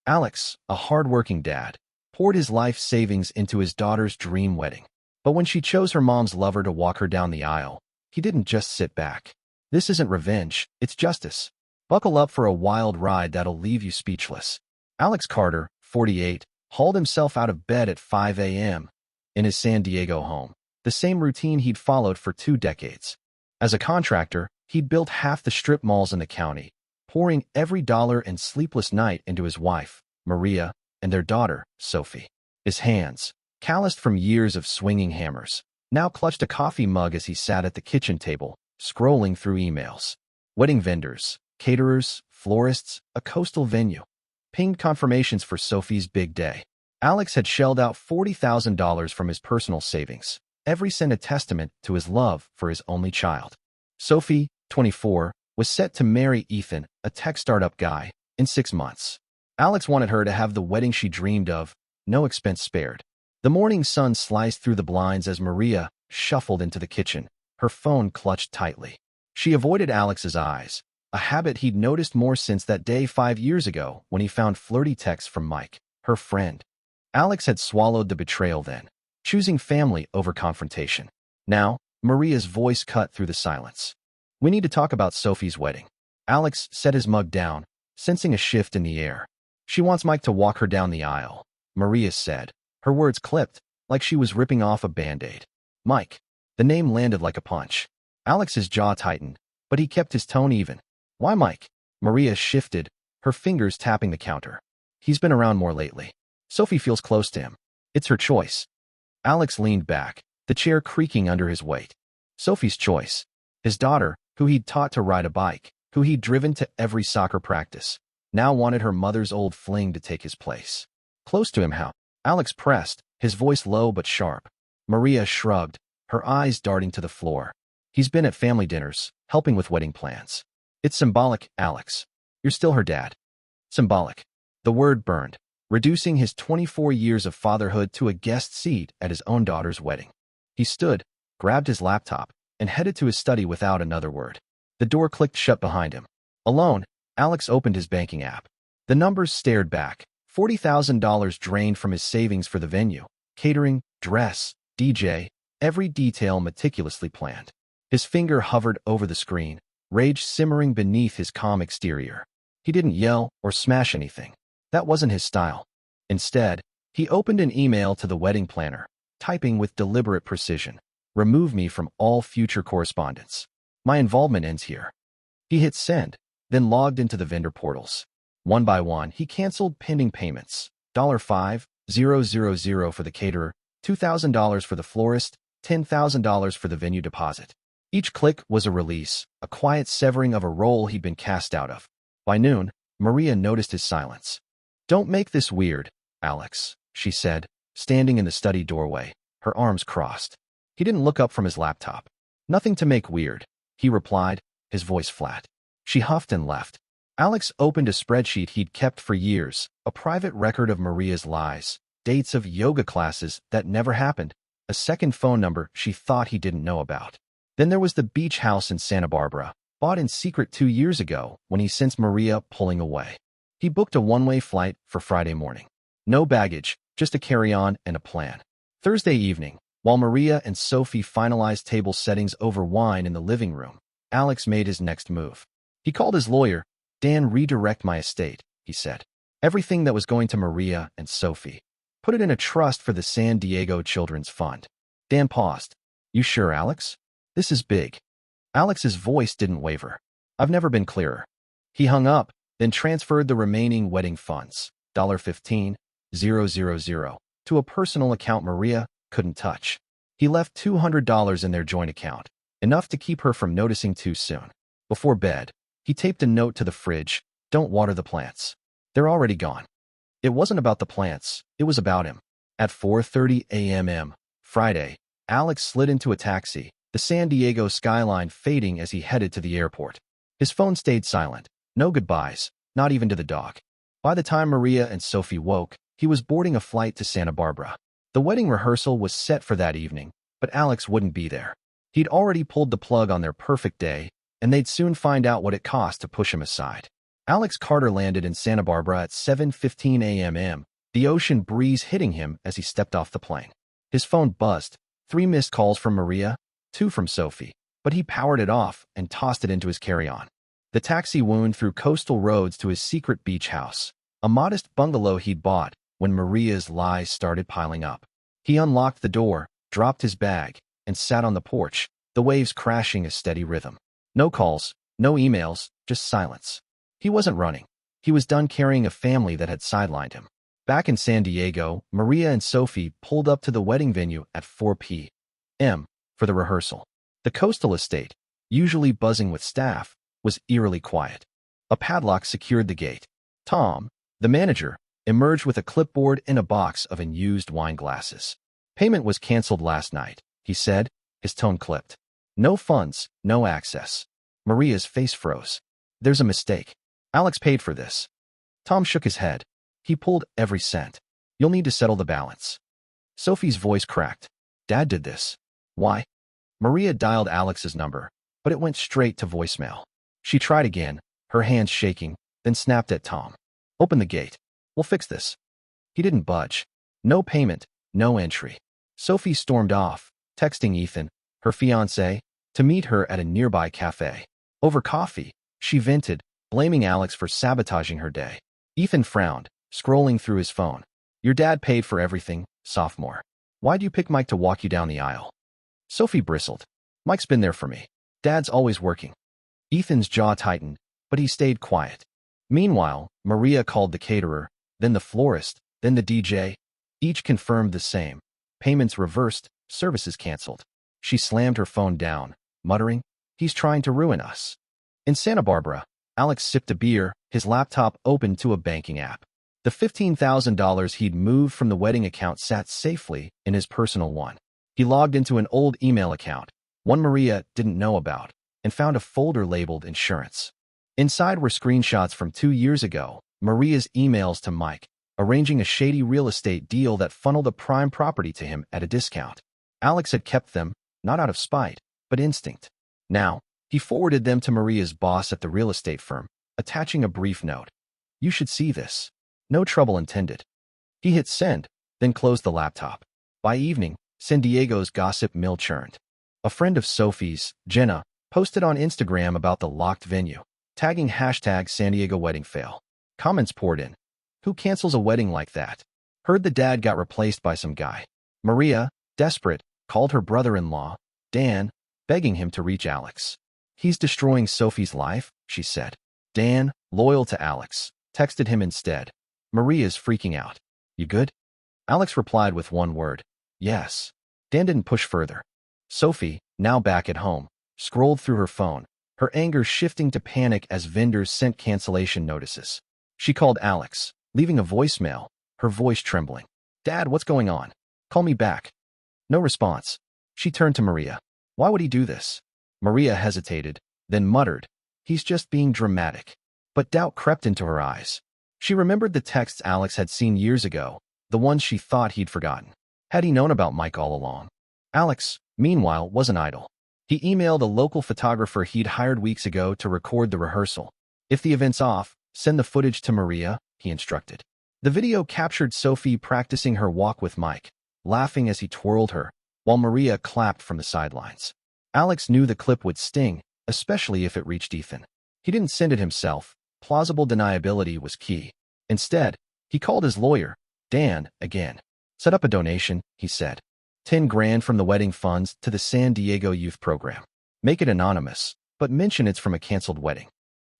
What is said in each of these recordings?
Alex, a hard-working dad, poured his life savings into his daughter's dream wedding. But when she chose her mom's lover to walk her down the aisle, he didn't just sit back. This isn't revenge, it's justice. Buckle up for a wild ride that'll leave you speechless. Alex Carter, 48, hauled himself out of bed at 5 a.m. in his San Diego home, the same routine he'd followed for 2 decades. As a contractor, he'd built half the strip malls in the county, pouring every dollar and sleepless night into his wife, Maria, and their daughter, Sophie. His hands, calloused from years of swinging hammers, now clutched a coffee mug as he sat at the kitchen table, scrolling through emails. Wedding vendors, caterers, florists, a coastal venue. Pinged confirmations for Sophie's big day. Alex had shelled out $40,000 from his personal savings, every cent a testament to his love for his only child. Sophie, 24, was set to marry Ethan, a tech startup guy, in 6 months. Alex wanted her to have the wedding she dreamed of, no expense spared. The morning sun sliced through the blinds as Maria shuffled into the kitchen, her phone clutched tightly. She avoided Alex's eyes, a habit he'd noticed more since that day 5 years ago when he found flirty texts from Mike, her friend. Alex had swallowed the betrayal then, choosing family over confrontation. Now, Maria's voice cut through the silence. "We need to talk about Sophie's wedding." Alex set his mug down, sensing a shift in the air. "She wants Mike to walk her down the aisle," Maria said, her words clipped, like she was ripping off a Band-Aid. Mike. The name landed like a punch. Alex's jaw tightened, but he kept his tone even. "Why Mike?" Maria shifted, her fingers tapping the counter. "He's been around more lately. Sophie feels close to him. It's her choice." Alex leaned back, the chair creaking under his weight. Sophie's choice. His daughter, who he'd taught to ride a bike, who he'd driven to every soccer practice, now wanted her mother's old fling to take his place. Close to him how? Alex pressed, his voice low but sharp. Maria shrugged, her eyes darting to the floor. "He's been at family dinners, helping with wedding plans." "It's symbolic, Alex. You're still her dad." Symbolic. The word burned, reducing his 24 years of fatherhood to a guest seat at his own daughter's wedding. He stood, grabbed his laptop, and headed to his study without another word. The door clicked shut behind him. Alone, Alex opened his banking app. The numbers stared back. $40,000 drained from his savings for the venue, catering, dress, DJ, every detail meticulously planned. His finger hovered over the screen, rage simmering beneath his calm exterior. He didn't yell or smash anything. That wasn't his style. Instead, he opened an email to the wedding planner, typing with deliberate precision, "Remove me from all future correspondence. My involvement ends here." He hit send, then logged into the vendor portals. One by one, he canceled pending payments. $5,000 for the caterer, $2,000 for the florist, $10,000 for the venue deposit. Each click was a release, a quiet severing of a role he'd been cast out of. By noon, Maria noticed his silence. "Don't make this weird, Alex," she said, standing in the study doorway, her arms crossed. He didn't look up from his laptop. "Nothing to make weird," he replied, his voice flat. She huffed and left. Alex opened a spreadsheet he'd kept for years, a private record of Maria's lies, dates of yoga classes that never happened, a second phone number she thought he didn't know about. Then there was the beach house in Santa Barbara, bought in secret 2 years ago when he sensed Maria pulling away. He booked a one-way flight for Friday morning. No baggage, just a carry-on and a plan. Thursday evening, while Maria and Sophie finalized table settings over wine in the living room, Alex made his next move. He called his lawyer. "Dan, redirect my estate," he said. "Everything that was going to Maria and Sophie. Put it in a trust for the San Diego Children's Fund." Dan paused. "You sure, Alex? This is big." Alex's voice didn't waver. "I've never been clearer." He hung up, then transferred the remaining wedding funds, $15,000, to a personal account Maria couldn't touch. He left $200 in their joint account, enough to keep her from noticing too soon. Before bed, he taped a note to the fridge, "Don't water the plants. They're already gone." It wasn't about the plants, it was about him. At 4:30 a.m. Friday, Alex slid into a taxi, the San Diego skyline fading as he headed to the airport. His phone stayed silent, no goodbyes, not even to the dog. By the time Maria and Sophie woke, he was boarding a flight to Santa Barbara. The wedding rehearsal was set for that evening, but Alex wouldn't be there. He'd already pulled the plug on their perfect day, and they'd soon find out what it cost to push him aside. Alex Carter landed in Santa Barbara at 7:15 a.m., the ocean breeze hitting him as he stepped off the plane. His phone buzzed. 3 missed calls from Maria, 2 from Sophie, but he powered it off and tossed it into his carry-on. The taxi wound through coastal roads to his secret beach house, a modest bungalow he'd bought when Maria's lies started piling up. He unlocked the door, dropped his bag, and sat on the porch, the waves crashing a steady rhythm. No calls, no emails, just silence. He wasn't running. He was done carrying a family that had sidelined him. Back in San Diego, Maria and Sophie pulled up to the wedding venue at 4 p.m. for the rehearsal. The coastal estate, usually buzzing with staff, was eerily quiet. A padlock secured the gate. Tom, the manager, emerged with a clipboard and a box of unused wine glasses. Payment was canceled last night, he said, his tone clipped. No funds, no access. Maria's face froze. There's a mistake. Alex paid for this. Tom shook his head. He pulled every cent. You'll need to settle the balance. Sophie's voice cracked. Dad did this. Why? Maria dialed Alex's number, but it went straight to voicemail. She tried again, her hands shaking, then snapped at Tom. Open the gate. We'll fix this. He didn't budge. No payment, no entry. Sophie stormed off, texting Ethan, her fiancé, to meet her at a nearby cafe. Over coffee, she vented, blaming Alex for sabotaging her day. Ethan frowned, scrolling through his phone. Your dad paid for everything, sophomore. Why'd you pick Mike to walk you down the aisle? Sophie bristled. Mike's been there for me. Dad's always working. Ethan's jaw tightened, but he stayed quiet. Meanwhile, Maria called the caterer, then the florist, then the DJ. Each confirmed the same. Payments reversed, services canceled. She slammed her phone down, muttering, He's trying to ruin us. In Santa Barbara, Alex sipped a beer, his laptop opened to a banking app. The $15,000 he'd moved from the wedding account sat safely in his personal one. He logged into an old email account, one Maria didn't know about, and found a folder labeled insurance. Inside were screenshots from 2 years ago, Maria's emails to Mike, arranging a shady real estate deal that funneled a prime property to him at a discount. Alex had kept them, not out of spite, but instinct. Now, he forwarded them to Maria's boss at the real estate firm, attaching a brief note. You should see this. No trouble intended. He hit send, then closed the laptop. By evening, San Diego's gossip mill churned. A friend of Sophie's, Jenna, posted on Instagram about the locked venue, tagging hashtag San Diego wedding fail. Comments poured in. Who cancels a wedding like that? Heard the dad got replaced by some guy. Maria, desperate, called her brother-in-law, Dan, begging him to reach Alex. He's destroying Sophie's life, she said. Dan, loyal to Alex, texted him instead. Maria's freaking out. You good? Alex replied with one word. Yes. Dan didn't push further. Sophie, now back at home, scrolled through her phone, her anger shifting to panic as vendors sent cancellation notices. She called Alex, leaving a voicemail, her voice trembling. Dad, what's going on? Call me back. No response. She turned to Maria. Why would he do this? Maria hesitated, then muttered, He's just being dramatic. But doubt crept into her eyes. She remembered the texts Alex had seen years ago, the ones she thought he'd forgotten. Had he known about Mike all along? Alex, meanwhile, wasn't idle. He emailed a local photographer he'd hired weeks ago to record the rehearsal. If the event's off, send the footage to Maria, he instructed. The video captured Sophie practicing her walk with Mike, laughing as he twirled her, while Maria clapped from the sidelines. Alex knew the clip would sting, especially if it reached Ethan. He didn't send it himself. Plausible deniability was key. Instead, he called his lawyer, Dan, again. Set up a donation, he said. 10 grand from the wedding funds to the San Diego Youth Program. Make it anonymous, but mention it's from a canceled wedding.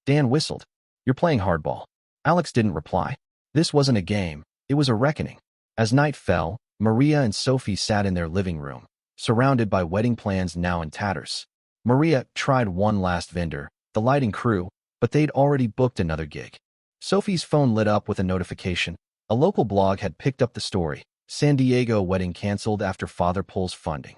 Dan whistled. You're playing hardball. Alex didn't reply. This wasn't a game, it was a reckoning. As night fell, Maria and Sophie sat in their living room, surrounded by wedding plans now in tatters. Maria tried one last vendor, the lighting crew, but they'd already booked another gig. Sophie's phone lit up with a notification. A local blog had picked up the story. San Diego wedding canceled after father pulls funding.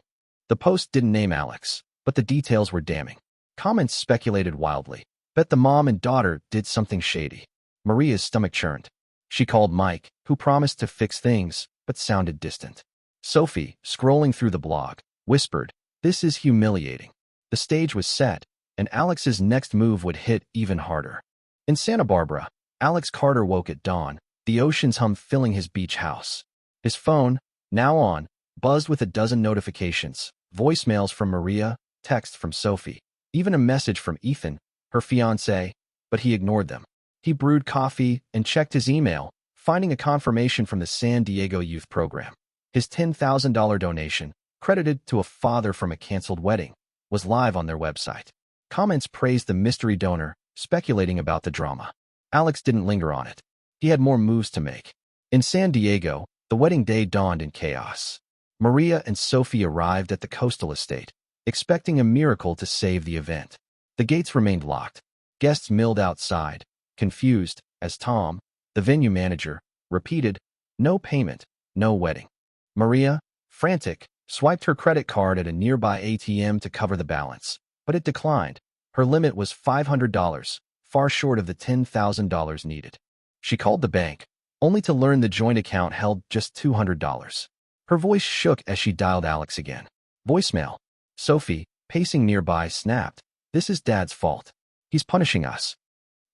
The post didn't name Alex, but the details were damning. Comments speculated wildly. Bet the mom and daughter did something shady. Maria's stomach churned. She called Mike, who promised to fix things, but sounded distant. Sophie, scrolling through the blog, whispered, This is humiliating. The stage was set, and Alex's next move would hit even harder. In Santa Barbara, Alex Carter woke at dawn, the ocean's hum filling his beach house. His phone, now on, buzzed with a dozen notifications, voicemails from Maria, texts from Sophie, even a message from Ethan, her fiancé, but he ignored them. He brewed coffee and checked his email, finding a confirmation from the San Diego Youth Program. His $10,000 donation, credited to a father from a canceled wedding, was live on their website. Comments praised the mystery donor, speculating about the drama. Alex didn't linger on it. He had more moves to make. In San Diego, the wedding day dawned in chaos. Maria and Sophie arrived at the coastal estate, expecting a miracle to save the event. The gates remained locked. Guests milled outside, confused, as Tom, the venue manager, repeated, "No payment, no wedding." Maria, frantic, swiped her credit card at a nearby ATM to cover the balance, but it declined. Her limit was $500, far short of the $10,000 needed. She called the bank, only to learn the joint account held just $200. Her voice shook as she dialed Alex again. Voicemail. Sophie, pacing nearby, snapped, "This is Dad's fault. He's punishing us."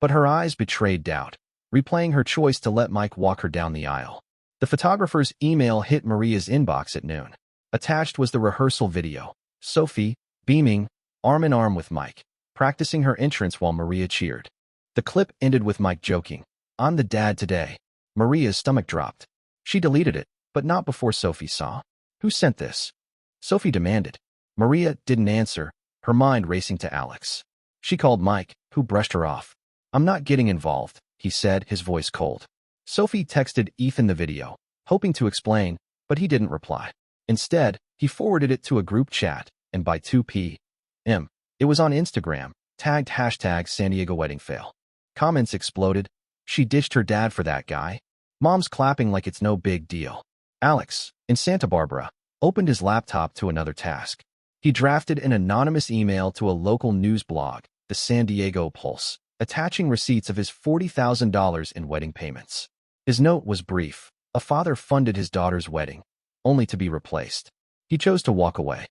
But her eyes betrayed doubt, replaying her choice to let Mike walk her down the aisle. The photographer's email hit Maria's inbox at noon. Attached was the rehearsal video. Sophie, beaming, arm in arm with Mike, practicing her entrance while Maria cheered. The clip ended with Mike joking, "I'm the dad today." Maria's stomach dropped. She deleted it, but not before Sophie saw. "Who sent this?" Sophie demanded. Maria didn't answer, her mind racing to Alex. She called Mike, who brushed her off. "I'm not getting involved," he said, his voice cold. Sophie texted Ethan the video, hoping to explain, but he didn't reply. Instead, he forwarded it to a group chat, and by 2 p.m., it was on Instagram, tagged #SanDiegoWeddingFail. Comments exploded. "She ditched her dad for that guy." Mom's clapping like it's no big deal. Alex, in Santa Barbara, opened his laptop to another task. He drafted an anonymous email to a local news blog, the San Diego Pulse, attaching receipts of his $40,000 in wedding payments. His note was brief. A father funded his daughter's wedding, only to be replaced. He chose to walk away.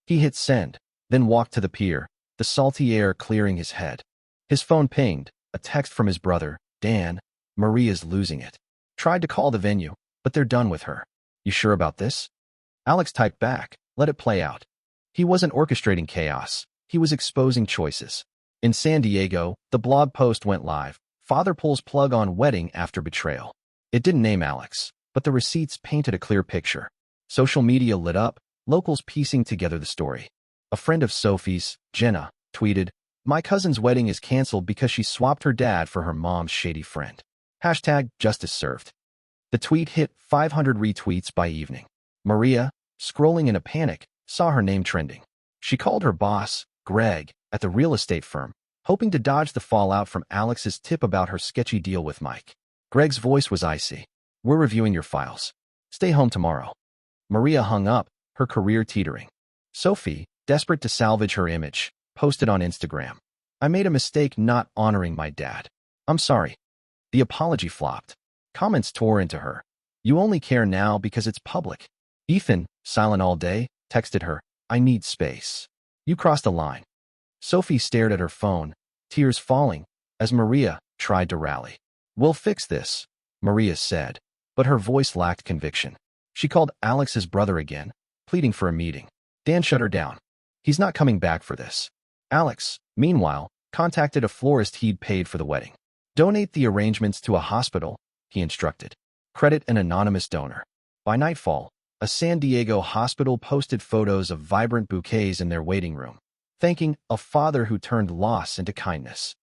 He hit send, then walked to the pier, the salty air clearing his head. His phone pinged, a text from his brother, Dan. "Maria's losing it. Tried to call the venue, but they're done with her. You sure about this?" Alex typed back, "Let it play out." He wasn't orchestrating chaos. He was exposing choices. In San Diego, the blog post went live. Father pulls plug on wedding after betrayal. It didn't name Alex, but the receipts painted a clear picture. Social media lit up, locals piecing together the story. A friend of Sophie's, Jenna, tweeted, "My cousin's wedding is canceled because she swapped her dad for her mom's shady friend. #justice served." The tweet hit 500 retweets by evening. Maria, scrolling in a panic, saw her name trending. She called her boss, Greg, at the real estate firm, hoping to dodge the fallout from Alex's tip about her sketchy deal with Mike. Greg's voice was icy. "We're reviewing your files. Stay home tomorrow." Maria hung up, her career teetering. Sophie, desperate to salvage her image, posted on Instagram, "I made a mistake not honoring my dad. I'm sorry." The apology flopped. Comments tore into her. "You only care now because it's public." Ethan, silent all day, texted her, "I need space. You crossed a line." Sophie stared at her phone, tears falling, as Maria tried to rally. "We'll fix this," Maria said, but her voice lacked conviction. She called Alex's brother again, pleading for a meeting. Dan shut her down. "He's not coming back for this." Alex, meanwhile, contacted a florist he'd paid for the wedding. "Donate the arrangements to a hospital," he instructed. "Credit an anonymous donor." By nightfall, a San Diego hospital posted photos of vibrant bouquets in their waiting room, thanking a father who turned loss into kindness.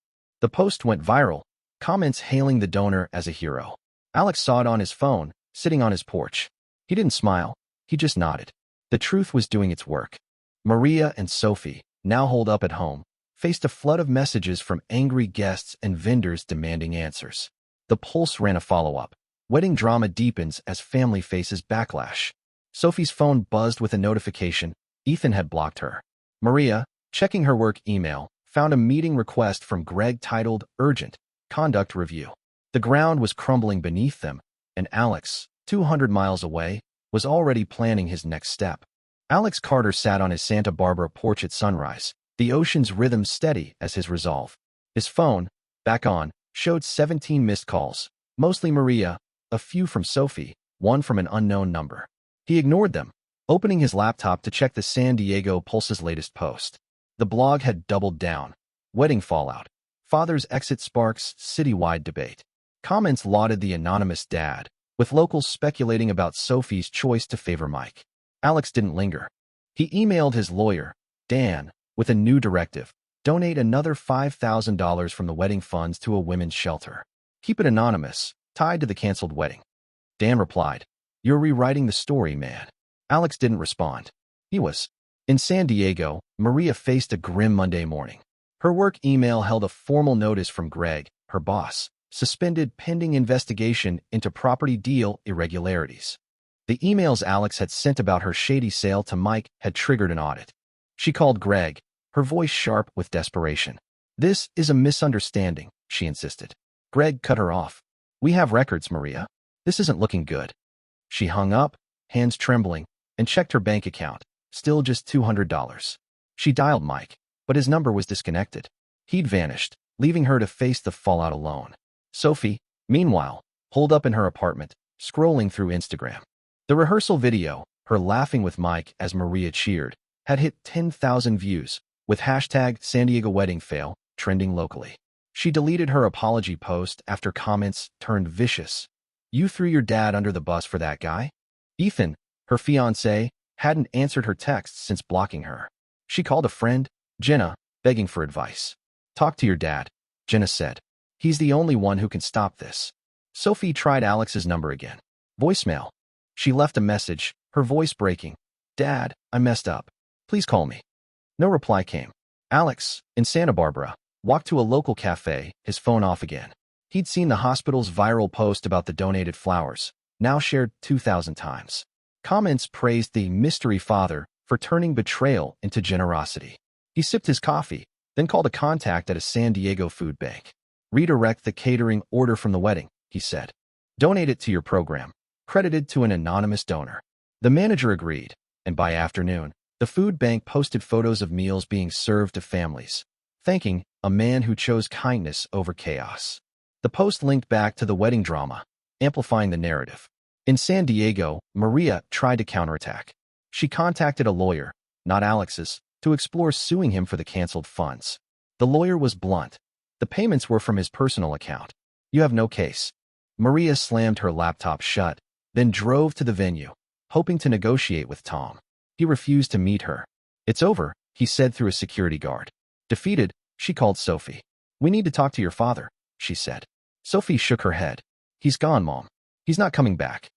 The post went viral, comments hailing the donor as a hero. Alex saw it on his phone, sitting on his porch. He didn't smile, he just nodded. The truth was doing its work. Maria and Sophie, now holed up at home, faced a flood of messages from angry guests and vendors demanding answers. The Pulse ran a follow-up. Wedding drama deepens as family faces backlash. Sophie's phone buzzed with a notification. Ethan had blocked her. Maria, checking her work email, found a meeting request from Greg titled Urgent Conduct Review. The ground was crumbling beneath them, and Alex, 200 miles away, was already planning his next step. Alex Carter sat on his Santa Barbara porch at sunrise, the ocean's rhythm steady as his resolve. His phone, back on, showed 17 missed calls, mostly Maria, a few from Sophie, one from an unknown number. He ignored them, opening his laptop to check the San Diego Pulse's latest post. The blog had doubled down. Wedding fallout. Father's exit sparks citywide debate. Comments lauded the anonymous dad, with locals speculating about Sophie's choice to favor Mike. Alex didn't linger. He emailed his lawyer, Dan, with a new directive. Donate another $5,000 from the wedding funds to a women's shelter. Keep it anonymous, tied to the canceled wedding. Dan replied, "You're rewriting the story, man." Alex didn't respond. He was. In San Diego, Maria faced a grim Monday morning. Her work email held a formal notice from Greg, her boss, suspended pending investigation into property deal irregularities. The emails Alex had sent about her shady sale to Mike had triggered an audit. She called Greg, her voice sharp with desperation. "This is a misunderstanding," she insisted. Greg cut her off. "We have records, Maria. This isn't looking good." She hung up, hands trembling, and checked her bank account, still just $200. She dialed Mike, but his number was disconnected. He'd vanished, leaving her to face the fallout alone. Sophie, meanwhile, holed up in her apartment, scrolling through Instagram. The rehearsal video, her laughing with Mike as Maria cheered, had hit 10,000 views, with hashtag San Diego wedding fail trending locally. She deleted her apology post after comments turned vicious. "You threw your dad under the bus for that guy?" Ethan, her fiancé, hadn't answered her texts since blocking her. She called a friend, Jenna, begging for advice. "Talk to your dad," Jenna said. "He's the only one who can stop this." Sophie tried Alex's number again. Voicemail. She left a message, her voice breaking. "Dad, I messed up. Please call me." No reply came. Alex, in Santa Barbara, walked to a local cafe, his phone off again. He'd seen the hospital's viral post about the donated flowers, now shared 2,000 times. Comments praised the mystery father for turning betrayal into generosity. He sipped his coffee, then called a contact at a San Diego food bank. "Redirect the catering order from the wedding," he said. "Donate it to your program, credited to an anonymous donor." The manager agreed, and by afternoon, the food bank posted photos of meals being served to families, thanking a man who chose kindness over chaos. The post linked back to the wedding drama, amplifying the narrative. In San Diego, Maria tried to counterattack. She contacted a lawyer, not Alex's, to explore suing him for the canceled funds. The lawyer was blunt. The payments were from his personal account. "You have no case." Maria slammed her laptop shut, then drove to the venue, hoping to negotiate with Tom. He refused to meet her. "It's over," he said through a security guard. Defeated, she called Sophie. "We need to talk to your father," she said. Sophie shook her head. "He's gone, Mom. He's not coming back."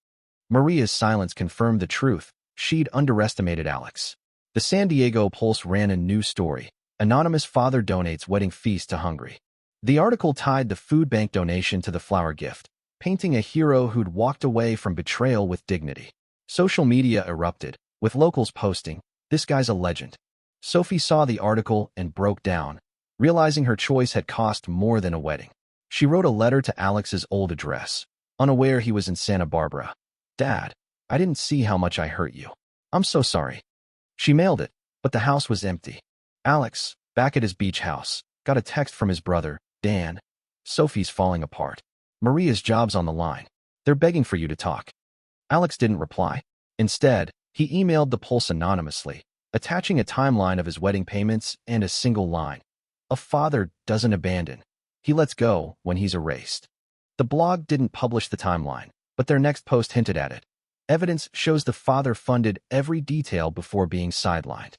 Maria's silence confirmed the truth. She'd underestimated Alex. The San Diego Pulse ran a new story. Anonymous father donates wedding feast to hungry. The article tied the food bank donation to the flower gift, painting a hero who'd walked away from betrayal with dignity. Social media erupted, with locals posting, "This guy's a legend." Sophie saw the article and broke down, realizing her choice had cost more than a wedding. She wrote a letter to Alex's old address, unaware he was in Santa Barbara. "Dad, I didn't see how much I hurt you. I'm so sorry." She mailed it, but the house was empty. Alex, back at his beach house, got a text from his brother, Dan. "Sophie's falling apart. Maria's job's on the line. They're begging for you to talk." Alex didn't reply. Instead, he emailed the Pulse anonymously, attaching a timeline of his wedding payments and a single line. "A father doesn't abandon. He lets go when he's erased." The blog didn't publish the timeline, but their next post hinted at it. Evidence shows the father funded every detail before being sidelined.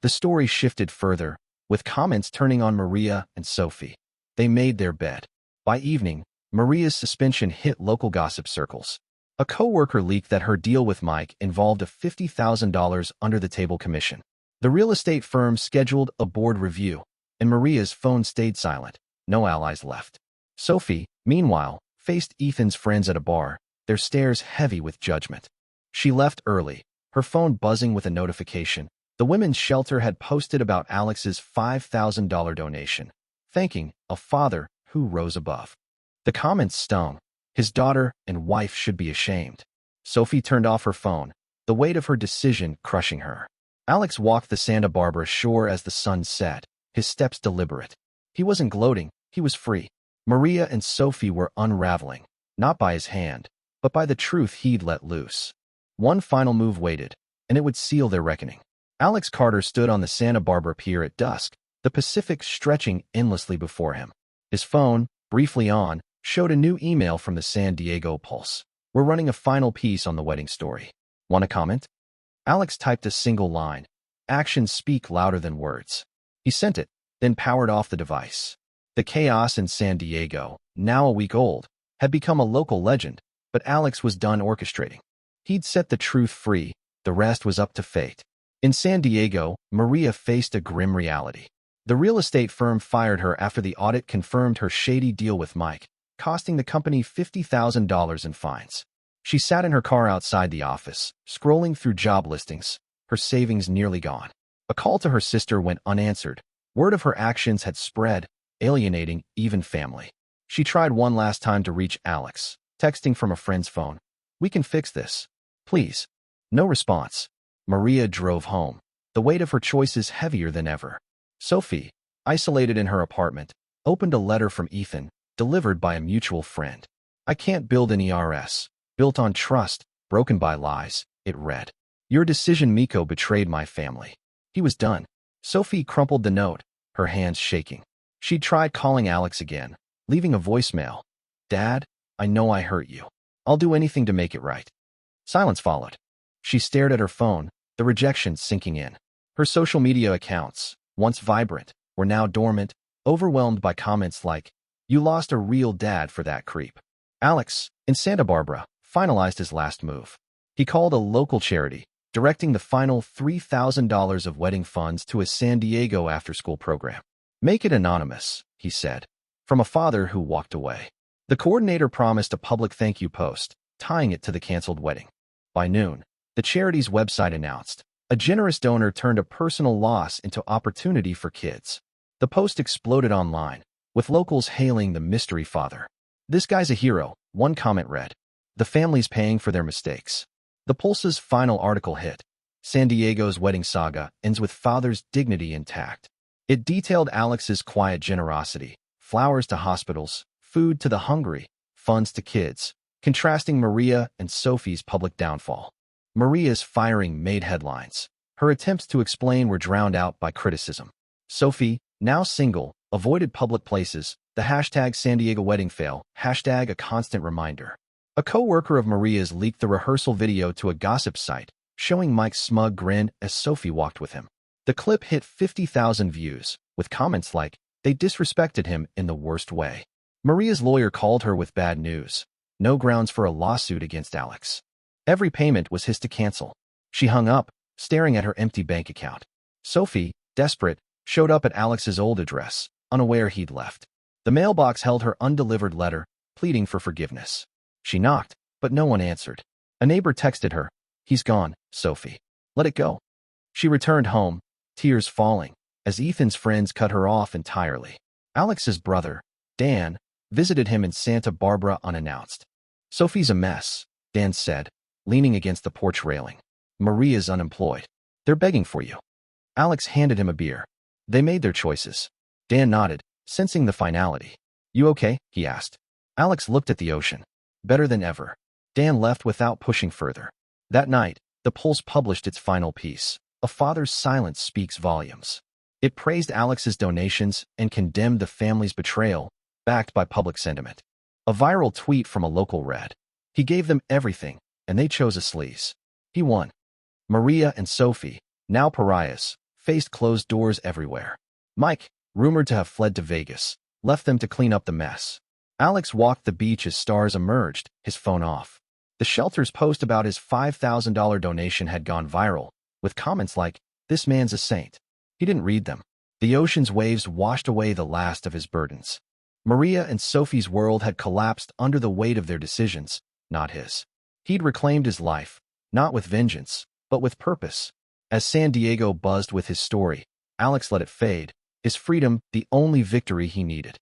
The story shifted further, with comments turning on Maria and Sophie. They made their bed. By evening, Maria's suspension hit local gossip circles. A coworker leaked that her deal with Mike involved a $50,000 under-the-table commission. The real estate firm scheduled a board review, and Maria's phone stayed silent. No allies left. Sophie, meanwhile, faced Ethan's friends at a bar, their stares heavy with judgment. She left early, her phone buzzing with a notification. The women's shelter had posted about Alex's $5,000 donation, thanking a father who rose above. The comments stung. His daughter and wife should be ashamed. Sophie turned off her phone, the weight of her decision crushing her. Alex walked the Santa Barbara shore as the sun set, his steps deliberate. He wasn't gloating, he was free. Maria and Sophie were unraveling, not by his hand, but by the truth he'd let loose. One final move waited, and it would seal their reckoning. Alex Carter stood on the Santa Barbara pier at dusk, the Pacific stretching endlessly before him. His phone, briefly on, showed a new email from the San Diego Pulse. "We're running a final piece on the wedding story. Want to comment?" Alex typed a single line. Actions speak louder than words. He sent it, then powered off the device. The chaos in San Diego, now a week old, had become a local legend, but Alex was done orchestrating. He'd set the truth free, the rest was up to fate. In San Diego, Maria faced a grim reality. The real estate firm fired her after the audit confirmed her shady deal with Mike, costing the company $50,000 in fines. She sat in her car outside the office, scrolling through job listings, her savings nearly gone. A call to her sister went unanswered. Word of her actions had spread, alienating even family. She tried one last time to reach Alex, texting from a friend's phone. "We can fix this. Please." No response. Maria drove home, the weight of her choices heavier than ever. Sophie, isolated in her apartment, opened a letter from Ethan, delivered by a mutual friend. "I can't build an ERS, built on trust, broken by lies," it read. "Your decision, Miko, betrayed my family." He was done. Sophie crumpled the note, her hands shaking. She tried calling Alex again, leaving a voicemail. "Dad, I know I hurt you. I'll do anything to make it right." Silence followed. She stared at her phone, the rejection sinking in. Her social media accounts, once vibrant, were now dormant, overwhelmed by comments like, "You lost a real dad for that creep." Alex, in Santa Barbara, finalized his last move. He called a local charity, directing the final $3,000 of wedding funds to a San Diego after-school program. "Make it anonymous," he said, from a father who walked away. The coordinator promised a public thank you post, tying it to the canceled wedding. By noon, the charity's website announced, a generous donor turned a personal loss into opportunity for kids. The post exploded online, with locals hailing the mystery father. "This guy's a hero," one comment read. "The family's paying for their mistakes." The Pulse's final article hit. San Diego's wedding saga ends with father's dignity intact. It detailed Alex's quiet generosity, flowers to hospitals, food to the hungry, funds to kids, contrasting Maria and Sophie's public downfall. Maria's firing made headlines. Her attempts to explain were drowned out by criticism. Sophie, now single, avoided public places, the hashtag San Diego wedding fail, hashtag a constant reminder. A co-worker of Maria's leaked the rehearsal video to a gossip site, showing Mike's smug grin as Sophie walked with him. The clip hit 50,000 views, with comments like, "They disrespected him in the worst way." Maria's lawyer called her with bad news. No grounds for a lawsuit against Alex. Every payment was his to cancel. She hung up, staring at her empty bank account. Sophie, desperate, showed up at Alex's old address, unaware he'd left. The mailbox held her undelivered letter, pleading for forgiveness. She knocked, but no one answered. A neighbor texted her, "He's gone, Sophie. Let it go." She returned home, tears falling, as Ethan's friends cut her off entirely. Alex's brother, Dan, visited him in Santa Barbara unannounced. "Sophie's a mess," Dan said, leaning against the porch railing. "Maria's unemployed. They're begging for you." Alex handed him a beer. They made their choices. Dan nodded, sensing the finality. "You okay?" he asked. Alex looked at the ocean. "Better than ever." Dan left without pushing further. That night, the Pulse published its final piece. A father's silence speaks volumes. It praised Alex's donations and condemned the family's betrayal, backed by public sentiment. A viral tweet from a local read, "He gave them everything, and they chose a sleaze. He won." Maria and Sophie, now pariahs, faced closed doors everywhere. Mike, rumored to have fled to Vegas, left them to clean up the mess. Alex walked the beach as stars emerged, his phone off. The shelter's post about his $5,000 donation had gone viral, with comments like, "This man's a saint." He didn't read them. The ocean's waves washed away the last of his burdens. Maria and Sophie's world had collapsed under the weight of their decisions, not his. He'd reclaimed his life, not with vengeance, but with purpose. As San Diego buzzed with his story, Alex let it fade, his freedom the only victory he needed.